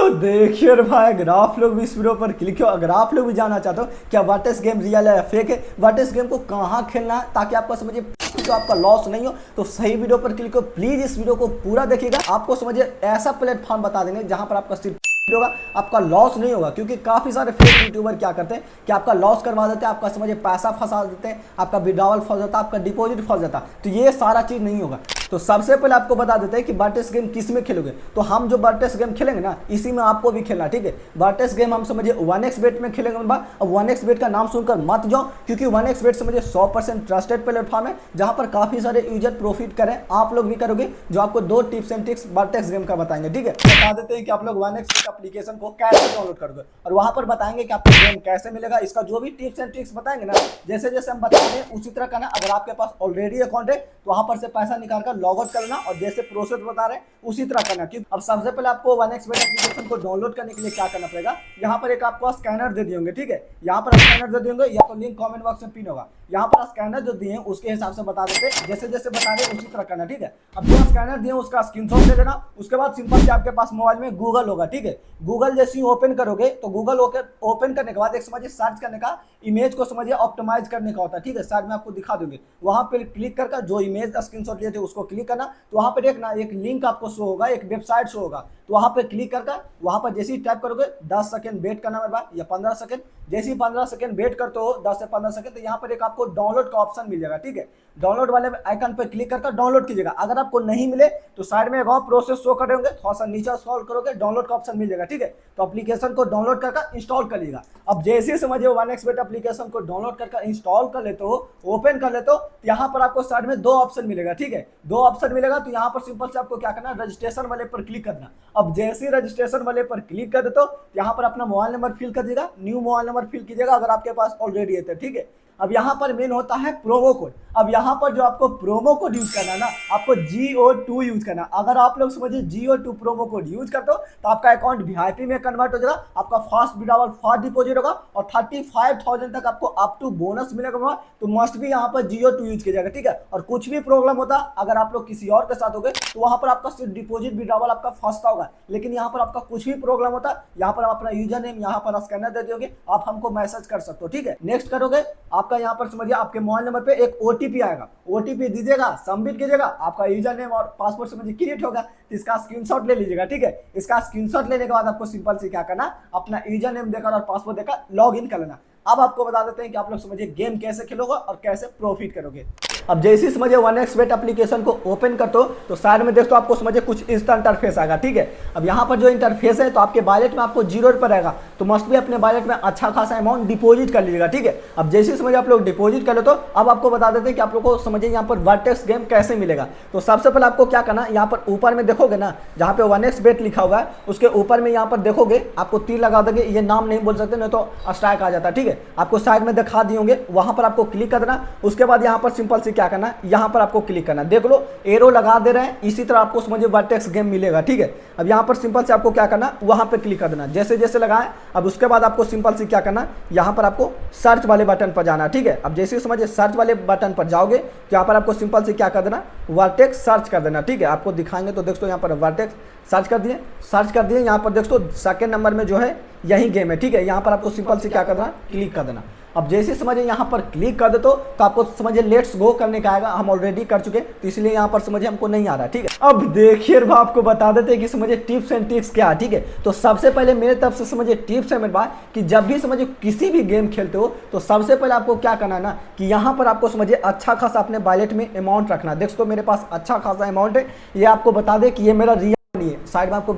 तो देखिए और भाई, अगर आप लोग भी इस वीडियो पर क्लिक हो, अगर आप लोग भी जानना चाहते हो क्या वर्टेक्स गेम रियल है या फेक है, वर्टेक्स गेम को कहाँ खेलना है ताकि आपको समझिए तो आपका लॉस नहीं हो, तो सही वीडियो पर क्लिक हो। प्लीज इस वीडियो को पूरा देखिएगा, आपको समझिए ऐसा प्लेटफॉर्म बता देंगे जहां पर आपका सिर्फ होगा, आपका लॉस नहीं होगा। क्योंकि काफी सारे फेक यूट्यूबर क्या करते हैं कि आपका लॉस करवा देते हैं, आपका समझिए पैसा फंसा देते हैं, आपका विड्रॉवल फंस जाता है, आपका डिपॉजिट फंस जाता है। तो ये सारा चीज नहीं होगा। तो सबसे पहले आपको बता देते हैं कि वर्टेक्स गेम किस में खेलोगे। तो हम जो वर्टेक्स गेम खेलेंगे ना, इसी में आपको भी खेलना, ठीक है। वर्टेक्स गेम हम समझिए 1xbet में खेलेंगे। अब 1xbet का नाम सुनकर मत जाओ, क्योंकि 1xbet समझिए 100% ट्रस्टेड प्लेटफॉर्म है जहां पर काफी सारे यूजर प्रॉफिट करें। आप लोग भी करोगे, जो आपको 2 tips and tricks vertex game का बताएंगे, ठीक है। बता देते हैं कि आप लोग 1xbet एप्लीकेशन को कैसे डाउनलोड करोगे और वहां पर बताएंगे कि आपको गेम कैसे मिलेगा। इसका जो भी टिप्स एंड ट्रिक्स बताएंगे ना, जैसे जैसे हम बताएंगे उसी तरह करना। अगर आपके पास ऑलरेडी अकाउंट है तो वहां पर से पैसा निकाल कर लॉग आउट करना, और जैसे प्रोसेस बता रहे हैं उसी तरह करना। क्योंकि अब सबसे पहले आपको 1xbet एप्लीकेशन को डाउनलोड करने के लिए क्या करना पड़ेगा, यहाँ पर एक आपको स्कैनर दे दिए, ठीक है। यहाँ पर स्कैनर दे दिए, या तो लिंक कमेंट बॉक्स में पिन होगा। यहाँ पर स्कैनर जो दिए उसके हिसाब से बता देते, जैसे जैसे बता रहे उसी तरह करना, ठीक है। अब जो स्कैनर दिए उसका स्क्रीनशॉट ले लेना। उसके बाद सिंपल से आपके पास मोबाइल में गूगल होगा, ठीक है। गूगल जैसे ही ओपन करोगे तो गूगल ओपन करने के बाद एक समझिए सर्च करने का, इमेज को समझिए ऑप्टिमाइज करने का होता है, ठीक है। साइड में आपको दिखा दूंगे, वहां पर क्लिक करके जो इमेज स्क्रीनशॉट लिए थे उसको क्लिक करना। तो वहां पर एक लिंक आपको शो होगा, एक वेबसाइट शो होगा। तो वहां पर क्लिक करके वहां पर जैसे ही टाइप करोगे 10 सेकंड वेट करना मेरे पास, या 15 सेकंड। जैसे ही 15 सेकंड वेट करते हो 10 से 15 सेकंड, तो यहाँ पर एक आपको डाउनलोड का ऑप्शन मिल जाएगा, ठीक है। डाउनलोड वाले आइकन पर क्लिक करके डाउनलोड कीजिएगा। अगर आपको नहीं मिले तो साइड में एक और प्रोसेस शो कर होंगे, थोड़ा सा नीचे स्क्रॉल करोगे डाउनलोड का ऑप्शन मिल जाएगा, ठीक है। तो एप्लीकेशन को डाउनलोड करके इंस्टॉल कर लीजिएगा। अब जैसे समझिए 1xbet एप्लीकेशन को डाउनलोड करके इंस्टॉल कर लेते हो, ओपन कर लेते हो, यहाँ पर आपको साइड में 2 ऑप्शन मिलेगा, ठीक है। 2 ऑप्शन मिलेगा। तो यहाँ पर सिंपल से आपको क्या करना, रजिस्ट्रेशन वाले पर क्लिक करना। अब जैसे ही रजिस्ट्रेशन वाले पर क्लिक कर देते हो, यहाँ पर अपना मोबाइल नंबर फिल कर दीजिएगा, न्यू मोबाइल नंबर फिल कीजिएगा अगर आपके पास ऑलरेडी है तो, ठीक है। अब यहाँ पर मेन होता है प्रोमो कोड। अब यहाँ पर जो आपको प्रोमो कोड यूज करना ना, आपको GO2 यूज करना। अगर आप लोग समझिए GO2 प्रोमो कोड यूज करते हो तो आपका अकाउंट VIP में कन्वर्ट हो जाएगा, आपका फास्ट विड्रॉवल फास्ट डिपॉजिट होगा, और 35,000 तक आपको अप टू बोनस मिलेगा। तो मस्ट भी यहाँ पर GO2 यूज किया जाएगा, ठीक है। और कुछ भी प्रॉब्लम होता अगर आप लोग किसी और के साथ हो गए तो वहां पर आपका सिर्फ डिपॉजिट विड्रॉवल आपका फंसता होगा। लेकिन यहाँ पर आपका कुछ भी प्रॉब्लम होता, यहाँ पर आप अपना यूजर नेम यहाँ पर स्कैनर दे दोगे, आप हमको मैसेज कर सकते हो, ठीक है। नेक्स्ट करोगे, आपका यहाँ पर समझिए आपके मोबाइल नंबर पे एक OTP आएगा, OTP दीजिएगा, सबमिट कीजिएगा, आपका यूजर नेम और पासवर्ड समझिए क्रिएट होगा। तो इसका स्क्रीनशॉट ले लीजिएगा, ठीक है। इसका स्क्रीनशॉट लेने के बाद आपको सिंपल से क्या करना, अपना यूजर नेम देकर और पासवर्ड देकर लॉग इन कर लेना। अब आपको बता देते हैं कि आप लोग समझिए गेम कैसे खेलोगे और कैसे प्रॉफिट करोगे। अब जैसे ही समझिए 1xbet एप्लीकेशन को ओपन करते हो तो साइड में देखो आपको समझिए कुछ इस तरह इंटरफेस आएगा, ठीक है। अब यहाँ पर जो इंटरफेस है तो आपके वॉलेट में आपको 0 पर रहेगा, तो मस्ट भी अपने वॉलेट में अच्छा खासा अमाउंट डिपॉजिट कर लीजिएगा, ठीक है। अब जैसे ही समझिए आप लोग डिपॉजिट कर लो, तो अब आपको बता देते हैं कि आप लोग को समझिए यहाँ पर वर्टेक्स गेम कैसे मिलेगा। तो सबसे पहले आपको क्या करना, यहाँ पर ऊपर में देखोगे ना जहाँ पे 1xbet लिखा हुआ है, उसके ऊपर में यहाँ पर देखोगे आपको तीर लगा देंगे, ये नाम नहीं बोल सकते नहीं तो स्ट्राइक आ जाता है, ठीक है। आपको साइड में दिखा दिए होंगे, वहां पर आपको क्लिक कर देना। उसके बाद यहाँ पर सिंपल से क्या करना, यहाँ पर आपको क्लिक करना। देख लो एरो लगा दे रहे हैं, इसी तरह आपको समझिए वर्टेक्स गेम मिलेगा, ठीक है। अब यहाँ पर सिंपल से आपको क्या करना, वहां पर क्लिक कर देना जैसे जैसे लगाए। अब उसके बाद आपको सिंपल से क्या करना, यहाँ पर आपको सर्च वाले बटन पर जाना, ठीक है। अब जैसे समझिए सर्च वाले बटन पर जाओगे तो यहाँ पर आपको सिंपल से क्या कर देना, वर्टेक्स सर्च कर देना, ठीक है। आपको दिखाएंगे तो दोस्तों यहाँ पर वर्टेक्स सर्च कर दिए। यहाँ पर दोस्तों सेकंड नंबर में जो है यही गेम है, ठीक है। यहाँ पर आपको सिंपल से क्या करना, क्लिक कर देना। अब जैसे समझिए यहाँ पर क्लिक कर दे तो आपको समझिए लेट्स गो करने का आएगा। हम ऑलरेडी कर चुके तो इसलिए यहाँ पर समझिए हमको नहीं आ रहा, ठीक है। अब देखिए आपको बता देते हैं कि समझिए टिप्स एंड ट्रिक्स क्या है, ठीक है। तो सबसे पहले मेरे तरफ से समझिए टिप्स है मेरे पास कि जब भी समझिए किसी भी गेम खेलते हो तो सबसे पहले आपको क्या करना है ना, कि यहाँ पर आपको समझिए अच्छा खासा अपने वॉलेट में अमाउंट रखना। देखो मेरे पास अच्छा खासा अमाउंट है, ये आपको बता दे कि ये मेरा नहीं है। साइड में आपको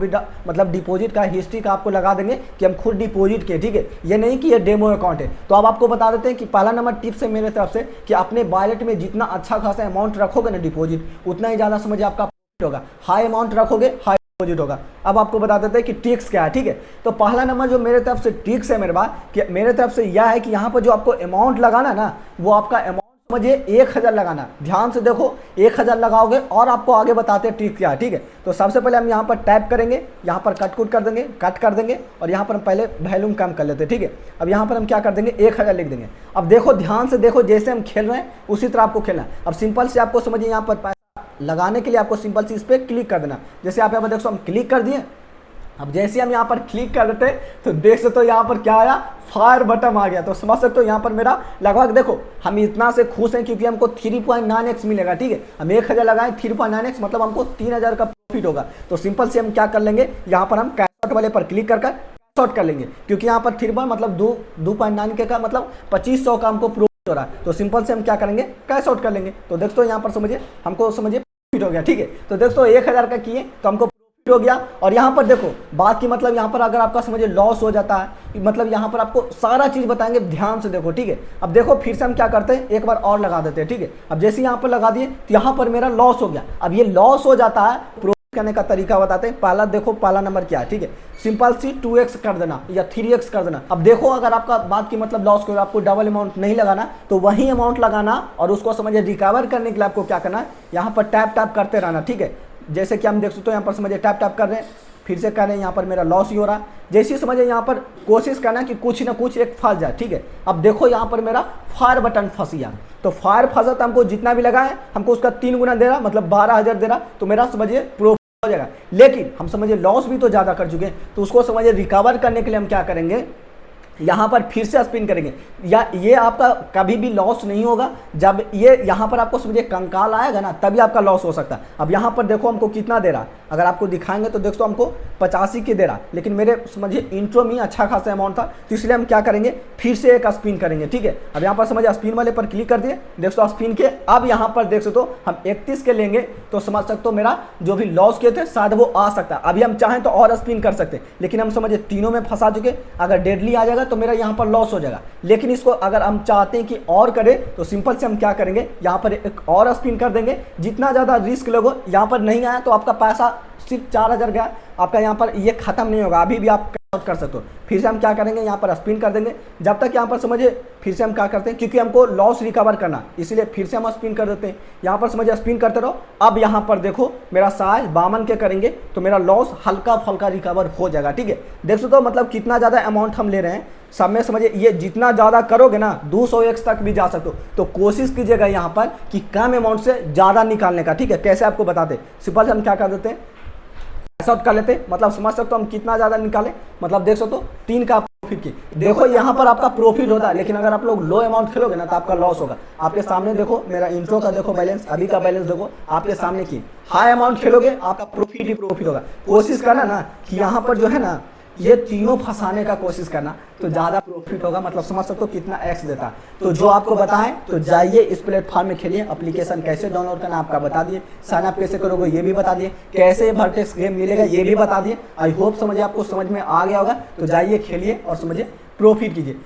मतलब डिपॉजिट का हिस्ट्री का आपको लगा देंगे कि हम खुद डिपॉजिट किए, ठीक है। ये नहीं कि ये डेमो अकाउंट है। तो अब आपको बता देते हैं कि पहला नंबर टिप्स है मेरे तरफ से कि अपने वॉलेट में जितना अच्छा खासा अमाउंट रखोगे ना डिपॉजिट, उतना ही ज्यादा समझिए आपका होगा। हाई अमाउंट रखोगे हाई डिपॉजिट होगा। अब आपको बता देते हैं कि ट्रिक्स क्या है, ठीक है। तो पहला नंबर जो मेरे तरफ से ट्रिक्स है मेरे पास, कि मेरे तरफ से यह है कि यहाँ पर जो आपको अमाउंट लगाना ना, वो आपका अमाउंट समझिए 1000 लगाना। ध्यान से देखो 1000 लगाओगे और आपको आगे बताते हैं ट्रिक क्या है, ठीक है। तो सबसे पहले हम यहाँ पर टाइप करेंगे, यहाँ पर कट कर देंगे और यहाँ पर हम पहले वॉल्यूम कम कर लेते हैं, ठीक है। अब यहाँ पर हम क्या कर देंगे 1000 लिख देंगे। अब देखो ध्यान से देखो, जैसे हम खेल रहे हैं उसी तरह आपको खेलना है। अब सिंपल से आपको समझिए यहाँ पर लगाने के लिए आपको सिंपल से इस पर क्लिक कर देना। जैसे आप यहाँ पर देखो हम क्लिक कर दिए, अब जैसे हम यहाँ पर क्लिक कर देते तो देख सकते हो यहाँ पर क्या आया, फायर बटन आ गया। तो समझ सकते हो यहाँ पर मेरा लगभग देखो हम इतना से खुश हैं क्योंकि हमको 3.9x मिलेगा। ठीक है, हम 1000 लगाएं 3.9x मतलब हमको 3000 का प्रॉफिट होगा। तो सिंपल से हम क्या कर लेंगे, यहाँ पर हम कैश आउट वाले पर क्लिक कर कैश आउट कर लेंगे क्योंकि यहाँ पर 3 मतलब 2.9 के का मतलब 2500 का हमको प्रॉफिट हो रहा है। तो सिंपल से हम क्या करेंगे, कैश आउट कर लेंगे। तो दोस्तों यहाँ पर समझिए हमको समझिए प्रॉफिट हो गया। ठीक है, तो दोस्तों 1000 का किए तो हमको हो गया। और यहाँ पर देखो बात की मतलब यहाँ पर अगर आपका समझिए लॉस हो जाता है, मतलब यहाँ पर आपको सारा चीज बताएंगे, ध्यान से देखो। ठीक है, अब देखो फिर से हम क्या करते हैं, एक बार और लगा देते हैं। ठीक है, अब जैसे यहाँ पर लगा दिए तो यहाँ पर मेरा लॉस हो गया। अब ये लॉस हो जाता है, प्रॉफिट करने का तरीका बताते हैं। पहला देखो, पहला नंबर क्या है। ठीक है, सिंपल सी 2x कर देना या 3x कर देना। अब देखो अगर आपका बात की मतलब लॉस को आपको डबल अमाउंट नहीं लगाना तो वही अमाउंट लगाना और उसको समझिए रिकवर करने के लिए आपको क्या करना है, यहाँ पर टैप टैप करते रहना। ठीक है, जैसे कि हम देख सकते हो यहाँ पर समझिए टैप टैप कर रहे हैं, फिर से कर रहे हैं, यहाँ पर मेरा लॉस ही हो रहा है। जैसे ही समझिए यहाँ पर कोशिश करना कि कुछ ना कुछ एक फंस जाए। ठीक है, अब देखो यहाँ पर मेरा फायर बटन फंस गया। तो फायर फंसा तो हमको जितना भी लगा है हमको उसका 3 गुना दे रहा, मतलब 12000 दे रहा। तो मेरा समझिए प्रॉफिट हो जाएगा। लेकिन हम समझिए लॉस भी तो ज़्यादा कर चुके हैं, तो उसको समझिए रिकवर करने के लिए हम क्या करेंगे, यहाँ पर फिर से स्पिन करेंगे। या ये आपका कभी भी लॉस नहीं होगा, जब ये यहाँ पर आपको समझिए कंकाल आएगा ना तभी आपका लॉस हो सकता है। अब यहाँ पर देखो हमको कितना दे रहा, अगर आपको दिखाएंगे तो देखो हमको 85 की दे रहा, लेकिन मेरे समझिए इंट्रो में अच्छा खासा अमाउंट था। तो इसलिए हम क्या करेंगे, फिर से एक स्पिन करेंगे। ठीक है, अब यहाँ पर समझिए स्पिन वाले पर क्लिक कर दिए, देख सो स्पिन के। अब यहाँ पर देख सकते हो हम 31 के लेंगे तो समझ सकते हो मेरा जो भी लॉस किए थे शायद वो आ सकता है। अभी हम चाहें तो और स्पिन कर सकते हैं, लेकिन हम समझिए तीनों में फंसा चुके। अगर डेडली आ जाएगा तो मेरा यहाँ पर लॉस हो जाएगा। लेकिन इसको अगर हम चाहते हैं कि और करें तो सिंपल से हम क्या करेंगे, यहाँ पर एक और स्पिन कर देंगे। जितना ज़्यादा रिस्क लोगो, यहाँ पर नहीं आया तो आपका पैसा सिर्फ 4000 गया, आपका यहाँ पर ये खत्म नहीं होगा, अभी भी आप कैश आउट कर सकते हो। फिर से हम क्या करेंगे, यहाँ पर स्पिन कर देंगे जब तक यहाँ पर समझिए। फिर से हम क्या करते हैं, क्योंकि हमको लॉस रिकवर करना, इसलिए फिर से हम स्पिन कर देते हैं। यहाँ पर समझिए स्पिन करते रहो। अब यहाँ पर देखो मेरा साइज 52 के करेंगे तो मेरा लॉस हल्का फल्का रिकवर हो जाएगा। ठीक है, देख सकते हो मतलब कितना ज़्यादा अमाउंट हम ले रहे हैं। सब में समझिए ये जितना ज़्यादा करोगे ना 200x तक भी जा सकते हो। तो कोशिश कीजिएगा यहाँ पर कि कम अमाउंट से ज़्यादा निकालने का। ठीक है, कैसे आपको बताते, सिंपल से हम क्या कर देते हैं, कैश आउट कर लेते, मतलब समझ सकते हो हम कितना ज़्यादा निकाले, मतलब देख सकते हो 3 का प्रॉफिट की। देखो यहाँ पर आपका प्रॉफिट होता है, लेकिन अगर आप लोग लो अमाउंट खेलोगे ना तो आपका लॉस होगा। आपके सामने देखो मेरा इंट्रो का देखो बैलेंस, अभी का बैलेंस देखो आपके सामने की। हाई अमाउंट खेलोगे आपका प्रॉफिट ही प्रॉफिट होगा। कोशिश करना ना कि यहाँ पर जो है ना ये तीनों फंसाने का कोशिश करना तो ज़्यादा प्रॉफिट होगा, मतलब समझ सकते हो कितना एक्स देता है। तो जो आपको बताएं तो जाइए इस प्लेटफॉर्म में खेलिए। एप्लीकेशन कैसे डाउनलोड करना आपका बता दिए, साइन अप कैसे करोगे ये भी बता दिए, कैसे वर्टेक्स गेम मिलेगा ये भी बता दिए। आई होप समझिए आपको समझ में आ गया होगा। तो जाइए खेलिए और समझिए प्रॉफिट कीजिए।